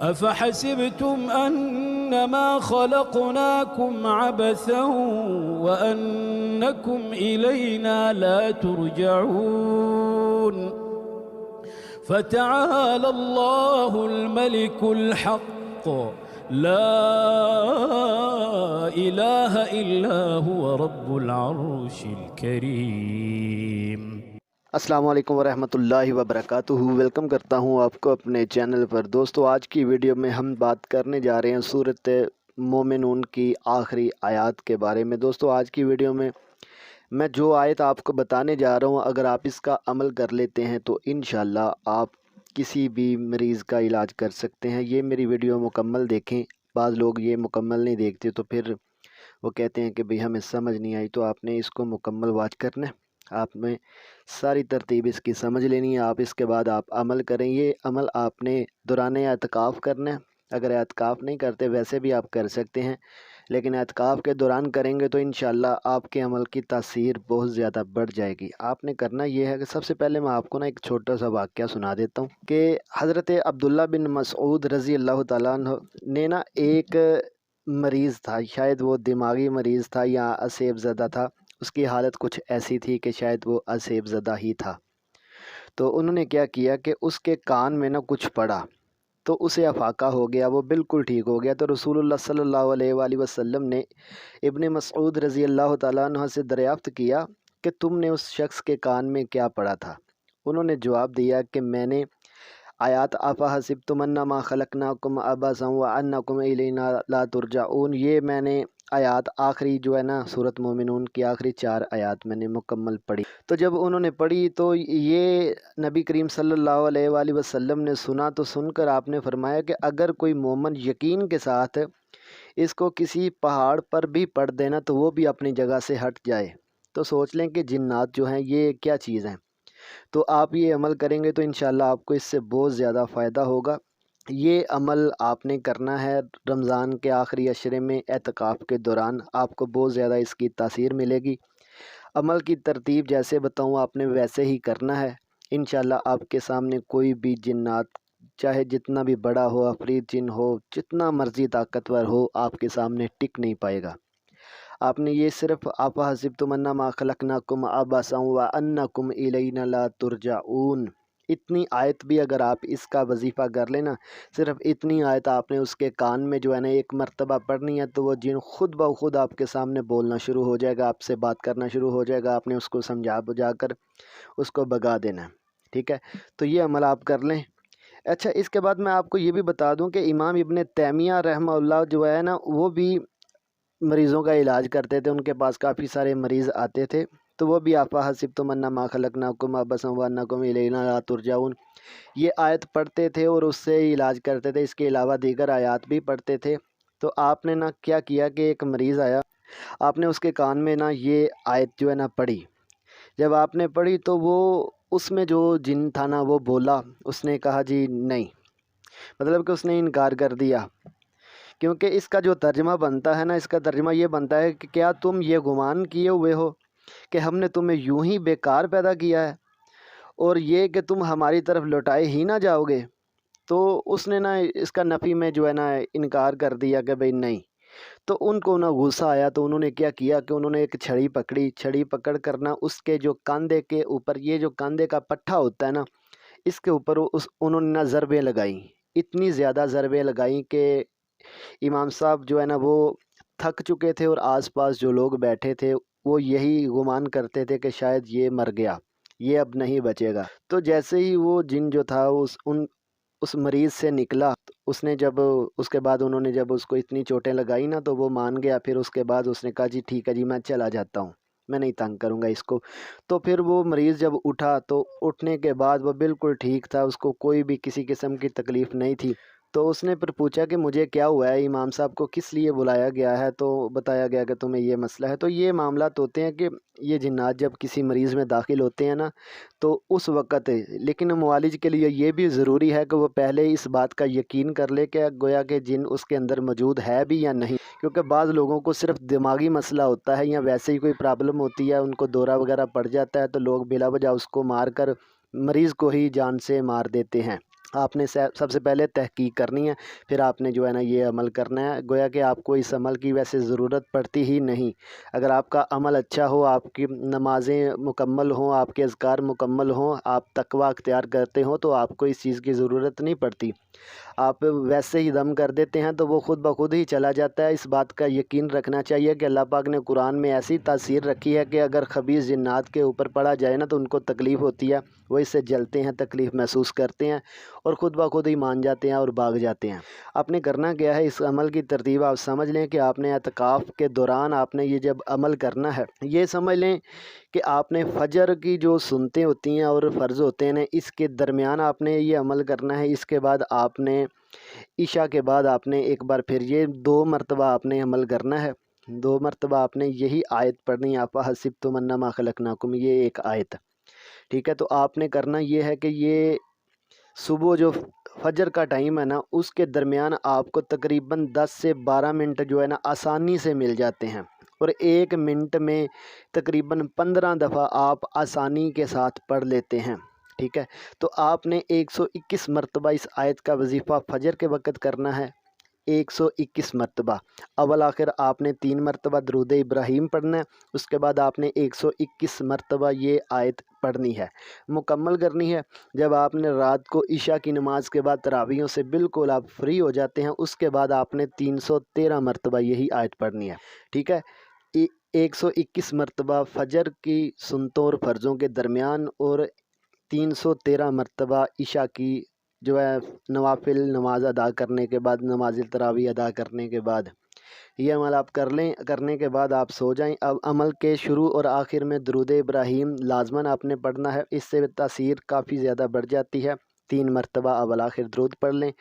أفحسبتم أنما خلقناكم عبثا وأنكم إلينا لا ترجعون فتعالى الله الملك الحق لا إله إلا هو رب العرش الكريم۔ السلام علیکم ورحمۃ اللہ وبرکاتہ۔ ویلکم کرتا ہوں آپ کو اپنے چینل پر۔ دوستو، آج کی ویڈیو میں ہم بات کرنے جا رہے ہیں سورۃ مومنون کی آخری آیات کے بارے میں۔ دوستو، آج کی ویڈیو میں جو آیت آپ کو بتانے جا رہا ہوں، اگر آپ اس کا عمل کر لیتے ہیں تو انشاءاللہ آپ کسی بھی مریض کا علاج کر سکتے ہیں۔ یہ میری ویڈیو مکمل دیکھیں۔ بعض لوگ یہ مکمل نہیں دیکھتے تو پھر وہ کہتے ہیں کہ بھئی ہمیں سمجھ نہیں آئی، تو آپ نے اس کو مکمل واچ کرنا ہے۔ آپ میں ساری ترتیب اس کی سمجھ لینی ہے، آپ اس کے بعد آپ عمل کریں۔ یہ عمل آپ نے دوران اعتکاف کرنا ہے۔ اگر اعتکاف نہیں کرتے ویسے بھی آپ کر سکتے ہیں، لیکن اعتکاف کے دوران کریں گے تو انشاءاللہ آپ کے عمل کی تاثیر بہت زیادہ بڑھ جائے گی۔ آپ نے کرنا یہ ہے کہ سب سے پہلے میں آپ کو ایک چھوٹا سا واقعہ سنا دیتا ہوں کہ حضرت عبداللہ بن مسعود رضی اللہ تعالیٰ عنہ نے ایک مریض تھا، شاید وہ دماغی مریض تھا یا اسیب زدہ تھا۔ اس کی حالت کچھ ایسی تھی کہ شاید وہ اسیب زدہ ہی تھا۔ تو انہوں نے کیا کیا کہ اس کے کان میں کچھ پڑا تو اسے افاقہ ہو گیا، وہ بالکل ٹھیک ہو گیا۔ تو رسول اللہ صلی اللہ علیہ وآلہ وسلم نے ابن مسعود رضی اللہ تعالیٰ عنہ سے دریافت کیا کہ تم نے اس شخص کے کان میں کیا پڑا تھا؟ انہوں نے جواب دیا کہ میں نے آیات افحسبتم انما خلقناکم عبثا وانکم الینا لا ترجعون، یہ میں نے آیات آخری سورۃ مومنون کی آخری 4 آیات میں نے مکمل پڑھی۔ تو جب انہوں نے پڑھی تو یہ نبی کریم صلی اللہ علیہ وآلہ وسلم نے سنا، تو سن کر آپ نے فرمایا کہ اگر کوئی مومن یقین کے ساتھ اس کو کسی پہاڑ پر بھی پڑھ دینا تو وہ بھی اپنی جگہ سے ہٹ جائے۔ تو سوچ لیں کہ جنات جو ہیں یہ کیا چیز ہیں۔ تو آپ یہ عمل کریں گے تو انشاءاللہ آپ کو اس سے بہت زیادہ فائدہ ہوگا۔ یہ عمل آپ نے کرنا ہے رمضان کے آخری عشرے میں اعتکاف کے دوران، آپ کو بہت زیادہ اس کی تاثیر ملے گی۔ عمل کی ترتیب جیسے بتاؤں آپ نے ویسے ہی کرنا ہے۔ انشاءاللہ آپ کے سامنے کوئی بھی جنات، چاہے جتنا بھی بڑا ہو، عفریت جن ہو، جتنا مرضی طاقتور ہو، آپ کے سامنے ٹک نہیں پائے گا۔ آپ نے یہ صرف افحسبتم انما خلقناکم عبثا وانکم الینا لا ترجعون، اتنی آیت بھی اگر آپ اس کا وظیفہ کر لینا، صرف اتنی آیت آپ نے اس کے کان میں ایک مرتبہ پڑھنی ہے، تو وہ جن خود بخود آپ کے سامنے بولنا شروع ہو جائے گا، آپ سے بات کرنا شروع ہو جائے گا۔ آپ نے اس کو سمجھا بجھا کر اس کو بھگا دینا ہے، ٹھیک ہے؟ تو یہ عمل آپ کر لیں۔ اچھا، اس کے بعد میں آپ کو یہ بھی بتا دوں کہ امام ابن تیمیہ رحمہ اللہ وہ بھی مریضوں کا علاج کرتے تھے۔ ان کے پاس کافی سارے مریض آتے تھے، تو وہ بھی افحسبتم انما خلقناکم عبثا وانکم الینا لا ترجعون یہ آیت پڑھتے تھے اور اس سے علاج کرتے تھے۔ اس کے علاوہ دیگر آیات بھی پڑھتے تھے۔ تو آپ نے کیا کیا کہ ایک مریض آیا، آپ نے اس کے کان میں یہ آیت پڑھی۔ جب آپ نے پڑھی تو وہ اس میں جو جن تھا وہ بولا، اس نے کہا جی نہیں، مطلب کہ اس نے انکار کر دیا، کیونکہ اس کا جو ترجمہ بنتا ہے اس کا ترجمہ یہ بنتا ہے کہ کیا تم یہ گمان کیے ہوئے ہو کہ ہم نے تمہیں یوں ہی بیکار پیدا کیا ہے اور یہ کہ تم ہماری طرف لوٹائے ہی نہ جاؤ گے؟ تو اس نے اس کا نفی میں انکار کر دیا کہ بھئی نہیں۔ تو ان کو غصہ آیا، تو انہوں نے کیا کیا کہ انہوں نے ایک چھڑی پکڑی، چھڑی پکڑ کر اس کے جو کاندھے کے اوپر، یہ جو کاندھے کا پٹھا ہوتا ہے اس کے اوپر انہوں نے ضربیں لگائیں، اتنی زیادہ ضربیں لگائیں کہ امام صاحب وہ تھک چکے تھے، اور آس پاس جو لوگ بیٹھے تھے وہ یہی گمان کرتے تھے کہ شاید یہ مر گیا، یہ اب نہیں بچے گا۔ تو جیسے ہی وہ جن جو تھا اس مریض سے نکلا، اس نے جب اس کے بعد انہوں نے جب اس کو اتنی چوٹیں لگائی تو وہ مان گیا۔ پھر اس کے بعد اس نے کہا جی ٹھیک ہے جی، میں چلا جاتا ہوں، میں نہیں تنگ کروں گا اس کو۔ تو پھر وہ مریض جب اٹھا تو اٹھنے کے بعد وہ بالکل ٹھیک تھا، اس کو کوئی بھی کسی قسم کی تکلیف نہیں تھی۔ تو اس نے پھر پوچھا کہ مجھے کیا ہوا ہے، امام صاحب کو کس لیے بلایا گیا ہے؟ تو بتایا گیا کہ تمہیں یہ مسئلہ ہے۔ تو یہ معاملات ہوتے ہیں کہ یہ جنات جب کسی مریض میں داخل ہوتے ہیں تو اس وقت، لیکن معالج کے لیے یہ بھی ضروری ہے کہ وہ پہلے اس بات کا یقین کر لے کہ گویا کہ جن اس کے اندر موجود ہے بھی یا نہیں، کیونکہ بعض لوگوں کو صرف دماغی مسئلہ ہوتا ہے یا ویسے ہی کوئی پرابلم ہوتی ہے، ان کو دورہ وغیرہ پڑ جاتا ہے، تو لوگ بلا وجہ اس کو مار کر مریض کو ہی جان سے مار دیتے ہیں۔ آپ نے سب سے پہلے تحقیق کرنی ہے، پھر آپ نے جو ہے نا یہ عمل کرنا ہے۔ گویا کہ آپ کو اس عمل کی ویسے ضرورت پڑتی ہی نہیں۔ اگر آپ کا عمل اچھا ہو، آپ کی نمازیں مکمل ہوں، آپ کے اذکار مکمل ہوں، آپ تقوی اختیار کرتے ہوں، تو آپ کو اس چیز کی ضرورت نہیں پڑتی۔ آپ ویسے ہی دم کر دیتے ہیں تو وہ خود بخود ہی چلا جاتا ہے۔ اس بات کا یقین رکھنا چاہیے کہ اللہ پاک نے قرآن میں ایسی تاثیر رکھی ہے کہ اگر خبیث جنات کے اوپر پڑا جائے نا تو ان کو تکلیف ہوتی ہے، وہ اس سے جلتے ہیں، تکلیف محسوس کرتے ہیں اور خود بخود ہی مان جاتے ہیں اور بھاگ جاتے ہیں۔ آپ نے کرنا کیا ہے، اس عمل کی ترتیب آپ سمجھ لیں کہ آپ نے اعتکاف کے دوران آپ نے یہ جب عمل کرنا ہے، یہ سمجھ لیں کہ آپ نے فجر کی جو سنتیں ہوتی ہیں اور فرض ہوتے ہیں، اس کے درمیان آپ نے یہ عمل کرنا ہے۔ اس کے بعد آپ نے عشاء کے بعد آپ نے ایک بار پھر یہ 2 مرتبہ آپ نے عمل کرنا ہے، 2 مرتبہ آپ نے یہی آیت پڑھنی ہے، افحسبتم انما خلقناکم، یہ ایک آیت، ٹھیک ہے۔ تو آپ نے کرنا یہ ہے کہ یہ صبح جو فجر کا ٹائم ہے نا، اس کے درمیان آپ کو تقریباً 10 سے 12 منٹ جو ہے نا آسانی سے مل جاتے ہیں، اور 1 منٹ میں تقریباً 15 دفعہ آپ آسانی کے ساتھ پڑھ لیتے ہیں، ٹھیک ہے۔ تو آپ نے 121 مرتبہ اس آیت کا وظیفہ فجر کے وقت کرنا ہے، 121 مرتبہ۔ اول آخر آپ نے 3 مرتبہ درود ابراہیم پڑھنا ہے، اس کے بعد آپ نے 121 مرتبہ یہ آیت پڑھنی ہے، مکمل کرنی ہے۔ جب آپ نے رات کو عشاء کی نماز کے بعد تراویحوں سے بالکل آپ فری ہو جاتے ہیں، اس کے بعد آپ نے 313 مرتبہ یہی آیت پڑھنی ہے، ٹھیک ہے۔ 121 مرتبہ فجر کی سنتوں اور فرضوں کے درمیان، اور 313 مرتبہ عشاء کی جو ہے نوافل نماز ادا کرنے کے بعد، نماز تراویح ادا کرنے کے بعد، یہ عمل آپ کر لیں۔ کرنے کے بعد آپ سو جائیں۔ اب عمل کے شروع اور آخر میں درود ابراہیم لازماً آپ نے پڑھنا ہے، اس سے تاثیر کافی زیادہ بڑھ جاتی ہے۔ 3 مرتبہ اول آخر درود پڑھ لیں۔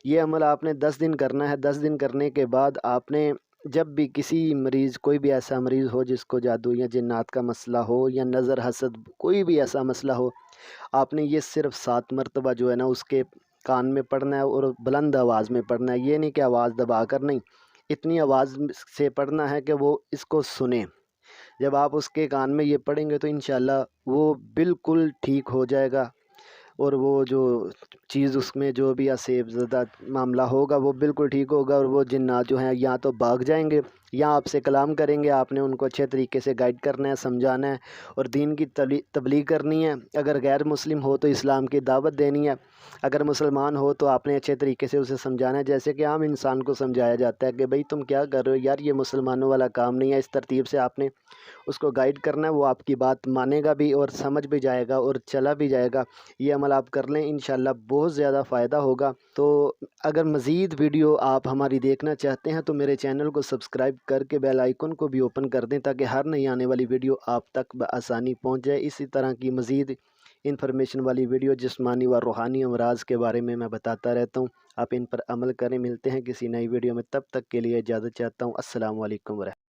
یہ عمل آپ نے 10 دن کرنا ہے۔ 10 دن کرنے کے بعد آپ نے جب بھی کسی مریض، کوئی بھی ایسا مریض ہو جس کو جادو یا جنات کا مسئلہ ہو یا نظر حسد، کوئی بھی ایسا مسئلہ ہو، آپ نے یہ صرف 7 مرتبہ جو ہے نا اس کے کان میں پڑھنا ہے، اور بلند آواز میں پڑھنا ہے۔ یہ نہیں کہ آواز دبا کر نہیں، اتنی آواز سے پڑھنا ہے کہ وہ اس کو سنیں۔ جب آپ اس کے کان میں یہ پڑھیں گے تو انشاءاللہ وہ بالکل ٹھیک ہو جائے گا، اور وہ جو چیز اس میں جو بھی اسیب زدہ معاملہ ہوگا وہ بالکل ٹھیک ہوگا، اور وہ جنات جو ہیں یا تو بھاگ جائیں گے یا آپ سے کلام کریں گے۔ آپ نے ان کو اچھے طریقے سے گائیڈ کرنا ہے، سمجھانا ہے، اور دین کی تبلیغ کرنی ہے۔ اگر غیر مسلم ہو تو اسلام کی دعوت دینی ہے، اگر مسلمان ہو تو آپ نے اچھے طریقے سے اسے سمجھانا ہے، جیسے کہ عام انسان کو سمجھایا جاتا ہے کہ بھئی تم کیا کر رہے ہو یار، یہ مسلمانوں والا کام نہیں ہے۔ اس ترتیب سے آپ نے اس کو گائیڈ کرنا ہے، وہ آپ کی بات مانے گا بھی اور سمجھ بھی جائے گا اور چلا بھی جائے گا۔ یہ عمل آپ کر لیں، انشاءاللہ بہت زیادہ فائدہ ہوگا۔ تو اگر مزید ویڈیو آپ ہماری دیکھنا چاہتے ہیں تو میرے چینل کو سبسکرائب کر کے بیل آئیکن کو بھی اوپن کر دیں، تاکہ ہر نئی آنے والی ویڈیو آپ تک بآسانی پہنچ جائے۔ اسی طرح کی مزید انفارمیشن والی ویڈیو جسمانی و روحانی امراض کے بارے میں بتاتا رہتا ہوں، آپ ان پر عمل کریں۔ ملتے ہیں کسی نئی ویڈیو میں، تب تک کے لیے اجازت چاہتا ہوں۔ السلام علیکم ورحمۃ اللہ۔